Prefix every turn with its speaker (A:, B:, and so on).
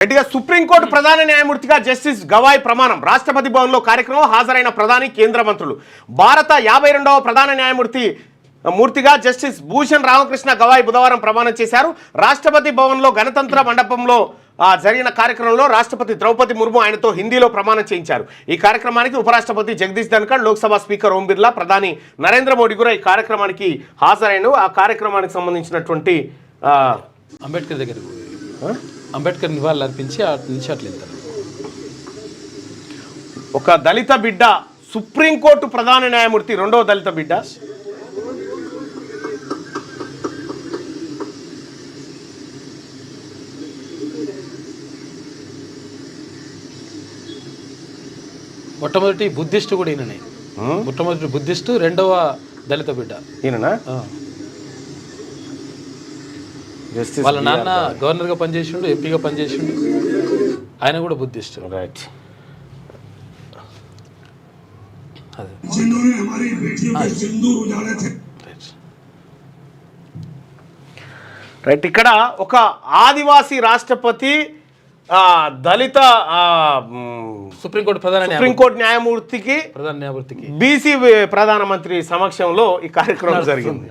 A: గట్టిగా సుప్రీంకోర్టు ప్రధాన న్యాయమూర్తిగా జస్టిస్ గవాయ్ ప్రమాణం రాష్ట్రపతి భవన్లో కార్యక్రమం హాజరైన ప్రధాని కేంద్ర మంత్రులు. భారత 52వ ప్రధాన న్యాయమూర్తిగా జస్టిస్ భూషణ్ రామకృష్ణ గవాయ్ బుధవారం ప్రమాణం చేశారు. రాష్ట్రపతి భవన్లో గణతంత్ర మండపంలో జరిగిన కార్యక్రమంలో రాష్ట్రపతి ద్రౌపది ముర్ము ఆయనతో హిందీలో ప్రమాణం చేయించారు. ఈ కార్యక్రమానికి ఉపరాష్ట్రపతి జగదీష్ ధన్కర్, లోక్సభ స్పీకర్ ఓం బిర్లా, ప్రధాని నరేంద్ర మోడీ కూడా ఈ కార్యక్రమానికి హాజరైన. ఆ కార్యక్రమానికి సంబంధించినటువంటి
B: అంబేద్కర్ దగ్గర అంబేద్కర్ నివాళులు అర్పించి నుంచి అట్లేదు.
A: ఒక దళిత బిడ్డ సుప్రీంకోర్టు ప్రధాన న్యాయమూర్తి, రెండవ దళిత బిడ్డ.
B: మొట్టమొదటి బుద్ధిస్టు కూడా ఈయననే. మొట్టమొదటి బుద్ధిస్టు, రెండవ దళిత బిడ్డ
A: ఈయననా?
B: వాళ్ళ నాన్న గవర్నర్గా పనిచేసిండు, ఎంపీగా పనిచేసిండు. ఆయన కూడా బుద్ధిస్ట్.
A: రైట్. రైట్. ఇక్కడ ఒక ఆదివాసీ రాష్ట్రపతి, దళిత సుప్రీంకోర్టు న్యాయమూర్తికి,
B: ప్రధాన న్యాయమూర్తికి,
A: బీసీ ప్రధానమంత్రి సమక్షంలో ఈ కార్యక్రమం జరిగింది.